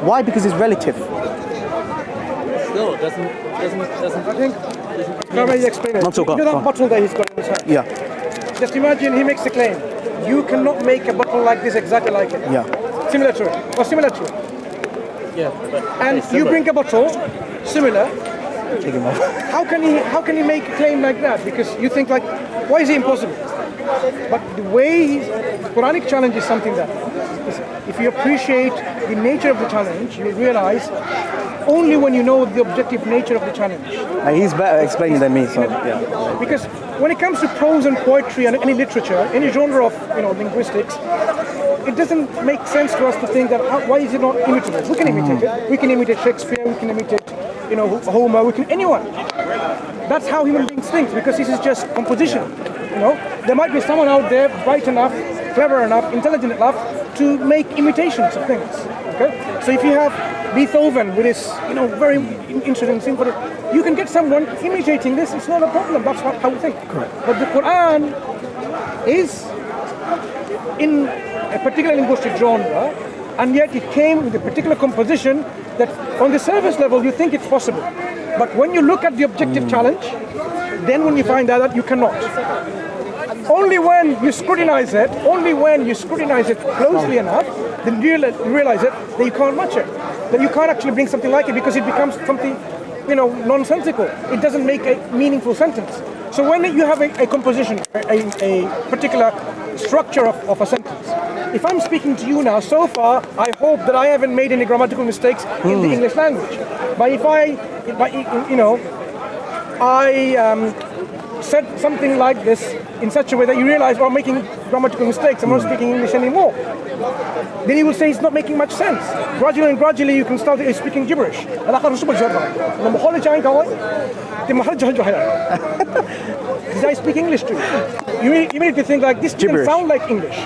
Why? Because it's relative. Still, doesn't. I think. Can I explain it? Mansur, go You know that on. bottle that he's got in his hand? Yeah. Just imagine he makes the claim. You cannot make a bottle like this exactly like it. Yeah. Similar to it. Or similar to it. Yeah, but And you bring a bottle similar. Take him off. How can he make a claim like that? Because you think like, why is it impossible? But the way Quranic challenge is something that if you appreciate the nature of the challenge, you realize only when you know the objective nature of the challenge. And he's better explaining than me, so yeah. Because when it comes to prose and poetry and any literature, any genre of linguistics, it doesn't make sense to us to think that why is it not imitable? We can imitate it. We can imitate Shakespeare. We can imitate Homer. We can anyone. That's how human beings think, because this is just composition. There might be someone out there bright enough, clever enough, intelligent enough to make imitations of things. Okay, so if you have Beethoven with his very interesting symphony, you can get someone imitating this. It's not a problem. That's how we think. Correct. But the Quran is in a particular linguistic genre, and yet it came with a particular composition that on the surface level you think it's possible. But when you look at the objective challenge, then when you find out that you cannot. Only when you scrutinize it, closely enough, then you realize it, that you can't match it. That you can't actually bring something like it, because it becomes something, nonsensical. It doesn't make a meaningful sentence. So when you have a composition, a particular structure of a sentence, if I'm speaking to you now, so far, I hope that I haven't made any grammatical mistakes in the English language. But if I said something like this in such a way that you realize, I'm making grammatical mistakes, I'm not speaking English anymore, then you will say it's not making much sense. Gradually you can start speaking gibberish. Did I speak English to you? You immediately think like, this didn't sound like English.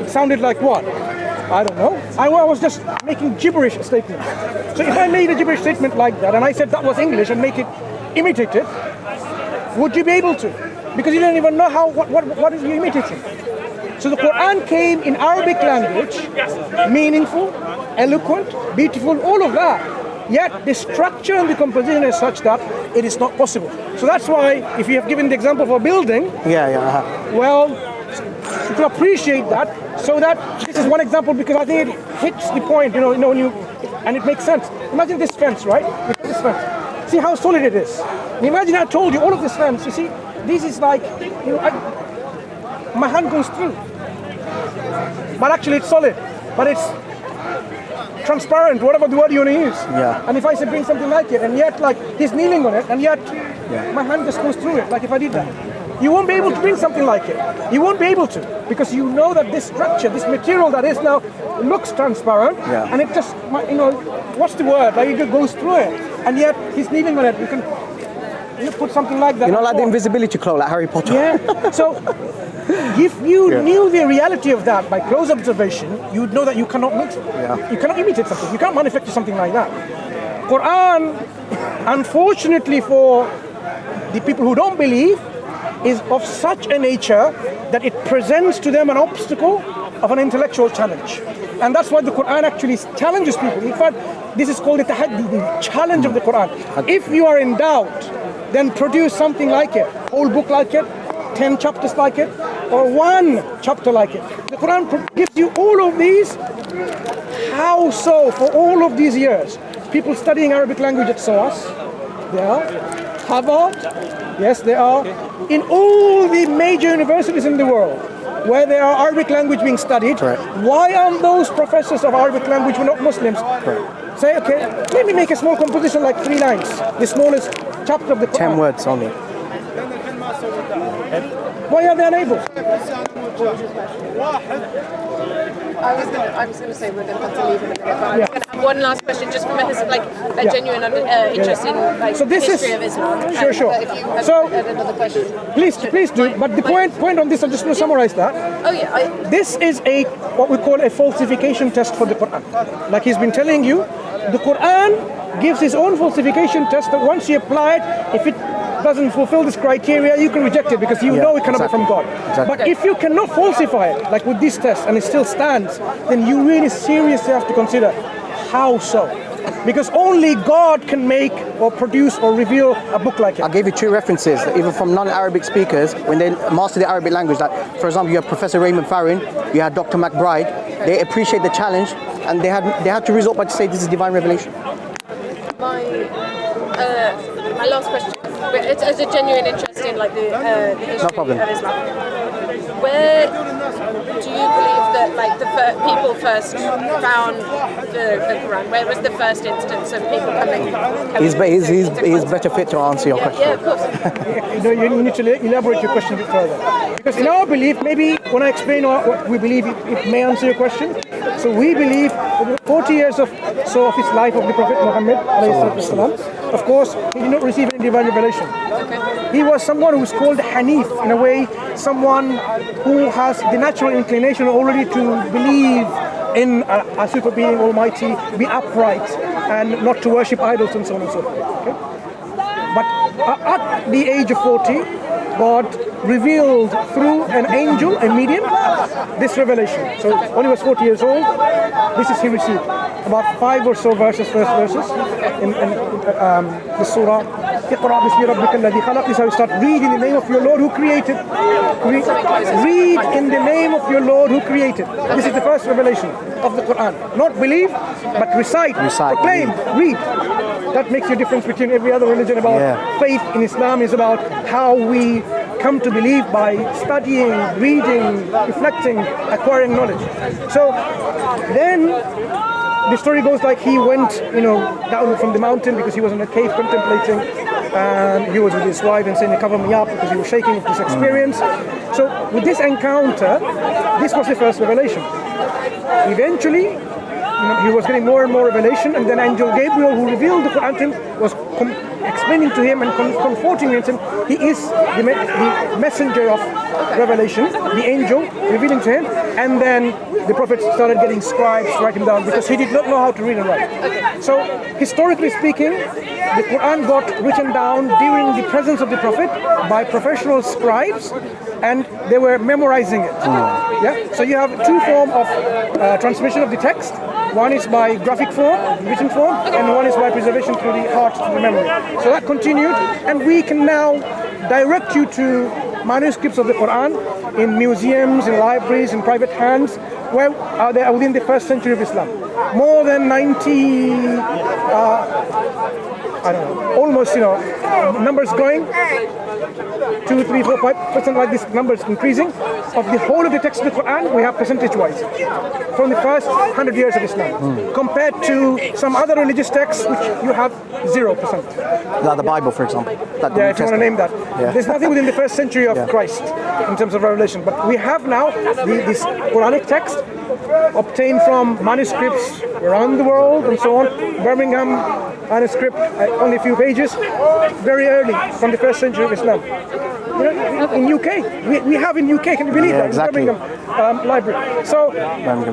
It sounded like what? I don't know. I was just making gibberish statements. So if I made a gibberish statement like that and I said that was English and make it imitate it, would you be able to? Because you don't even know what is you imitating. So the Quran came in Arabic language, meaningful, eloquent, beautiful, all of that. Yet the structure and the composition is such that it is not possible. So that's why, if you have given the example for building, well, you can appreciate that. So that this is one example, because I think it hits the point, when you, and it makes sense. Imagine this fence, right? This fence. See how solid it is. And imagine I told you all of this fence. You see, this is like, my hand goes through. But actually it's solid. But it's transparent, whatever the word you want to use. Yeah. And if I say bring something like it, and yet like he's kneeling on it, and yet my hand just goes through it, like if I did that. You won't be able to bring something like it. You won't be able to, because you know that this structure, this material that is now looks transparent, and it just, what's the word? Like it goes through it, and yet he's kneeling on it. You can put something like that. Like the invisibility cloak, like Harry Potter. Yeah. So if you knew the reality of that by close observation, you would know that you cannot meet it. Yeah. You cannot imitate something. You can't manufacture something like that. Quran, unfortunately for the people who don't believe, is of such a nature that it presents to them an obstacle of an intellectual challenge. And that's why the Quran actually challenges people. In fact, this is called the tahaddi, the challenge of the Quran. If you are in doubt, then produce something like it, whole book like it, 10 chapters like it, or 1 chapter like it. The Quran gives you all of these. How so? For all of these years, people studying Arabic language at SOAS, they are. Harvard, yes, they are. In all the major universities in the world, where there are Arabic language being studied, why aren't those professors of Arabic language who are not Muslims? Say, okay, let me make a small composition like 3 lines, the smallest chapter of the Quran. 10 words only. Why are they unable? I was going to say we're going to have to leave in a minute, but I'm going to have one last question, just from a genuine interest in so this history is, of Islam. Sure. If you have So another question, please do. But the point on this, I'm just going to summarize that. Oh yeah. This is what we call a falsification test for the Quran. Like he's been telling you, the Quran gives his own falsification test that once you apply it, if it doesn't fulfill this criteria, you can reject it, because you know it cannot be from God. Exactly. But if you cannot falsify it, like with this test, and it still stands, then you really seriously have to consider How so? Because only God can make or produce or reveal a book like it. I gave you two references, even from non-Arabic speakers, when they master the Arabic language. Like, for example, you have Professor Raymond Farron, you had Dr. McBride. They appreciate the challenge, and they had to resort back to say this is divine revelation. My last question, but it's a genuine interest in like the history problem. of Islam. Where do you believe that like the people first found the Quran? Where was the first instance of people coming? He's better fit to answer your question. Yeah, of course. You need to elaborate your question a bit further. Because in our belief, maybe when I explain what we believe, it may answer your question. So we believe that 40 years of his life of the Prophet Muhammad, of course, he did not receive any divine revelation. He was someone who was called Hanif, in a way, someone who has the natural inclination already to believe in a super being almighty, be upright, and not to worship idols and so on and so forth. Okay? But at the age of 40, God revealed through an angel, a medium, this revelation. So when he was 40 years old, this is he received. About 5 or so verses, first verses, in the surah. اقرأ باسم ربك الذي خلق. This is how you start. Read in the name of your Lord who created. Read in the name of your Lord who created. This is the first revelation of the Quran. Not believe, but recite, proclaim, read. That makes the difference between every other religion. About faith in Islam is about how we come to believe by studying, reading, reflecting, acquiring knowledge. So then the story goes like he went, down from the mountain because he was in a cave contemplating, and he was with his wife and saying, "Cover me up," because he was shaking with this experience. So with this encounter, this was the first revelation. Eventually, he was getting more and more revelation, and then Angel Gabriel, who revealed the Quran to him, was explaining to him and comforting him. He is the messenger of revelation, the angel revealing to him, and then the Prophet started getting scribes to write him down because he did not know how to read and write. So historically speaking, the Quran got written down during the presence of the Prophet by professional scribes, and they were memorizing it. So you have two forms of transmission of the text. One is by graphic form, written form, and one is by preservation through the heart, through the memory. So that continued, and we can now direct you to manuscripts of the Quran in museums, in libraries, in private hands, where they are within the first century of Islam. More than 90, almost, numbers going, 2, 3, 4, 5%, like this, numbers increasing. Of the whole of the text of the Quran, we have percentage-wise from the first 100 years of Islam, compared to some other religious texts which you have 0%. Like the Bible, for example. If you want to name that. There's nothing within the first century of Christ in terms of revelation, but we have now this Quranic text obtained from manuscripts around the world and so on. Birmingham manuscript, only a few pages, very early from the first century of Islam. In UK, we have in UK, can you believe that? Exactly. Birmingham Library. So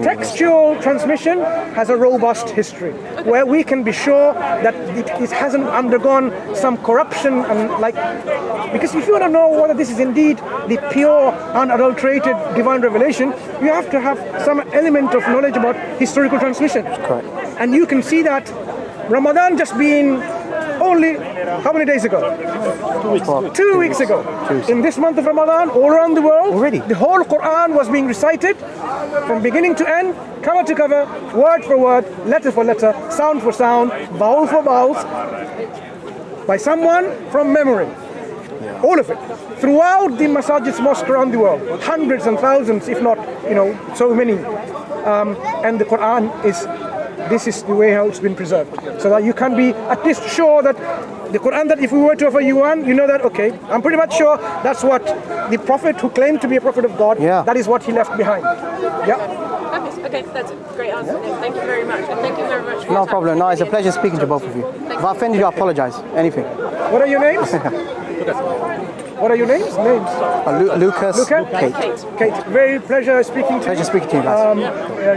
textual transmission has a robust history where we can be sure that it hasn't undergone some corruption, and because if you want to know whether this is indeed the pure, unadulterated divine revelation, you have to have some element of knowledge about historical transmission. Correct. And you can see that Ramadan just being only how many days ago? 2 weeks. 2 weeks ago. In this month of Ramadan, all around the world, already the whole Quran was being recited from beginning to end, cover to cover, word for word, letter for letter, sound for sound, vowel for vowels, by someone from memory. All of it. Throughout the masajids, mosques around the world, hundreds and thousands, if not, so many. And the Quran this is the way how it's been preserved. So that you can be at least sure that the Quran, that if we were to offer you one, you know that, okay, I'm pretty much sure that's what the Prophet who claimed to be a prophet of God, that is what he left behind. Okay, that's a great answer. Thank you very much. And thank you very much for No problem. No, it's a pleasure speaking to both of you. If I offended you, I apologize. Anything. What are your names? What are your names? Lucas. Kate. Very pleasure speaking to you. Pleasure speaking to you guys.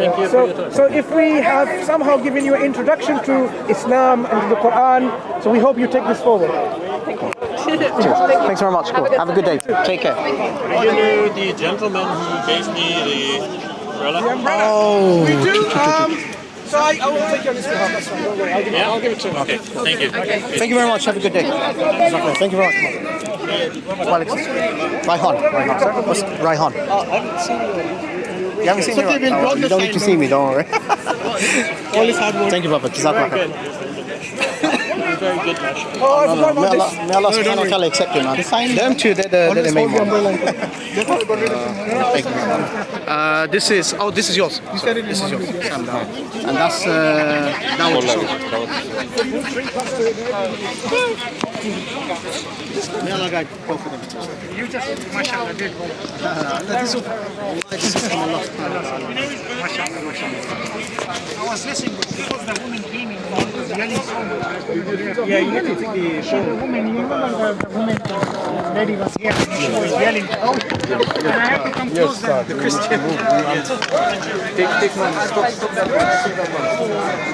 Thank you. So if we have somehow given you an introduction to Islam and to the Quran, so we hope you take this forward. Cheers. Thanks very much. Cool. Have a good day. Take care. You knew the gentleman who gave me the umbrella? We do. So I will take your list behalf. That's fine. Don't worry. I'll give it to him. Okay, thank you. Thank you very much. Have a good day. Thank you very much. Raihan. What's Raihan? I haven't seen you. You haven't seen me? Oh, you don't need to see me, don't worry. All this hard work. Thank you, Papa. Jazakallah. Very good, mashallah. Oh, I forgot about this. May Allah subhanahu wa ta'ala accept you, man. Them two, they're the main one. Thank you. This is yours. This is yours. And that's that one. May Allah guide both of them. You just, mashallah, did well. This is from Allah. Mashallah, mashallah. I was listening because the woman came in and was yelling so much. Yeah, you need to take the show. The woman, you remember the woman, the lady was here and she was yelling. Oh, and I had to come closer. The Christian. Take one. Stop that one.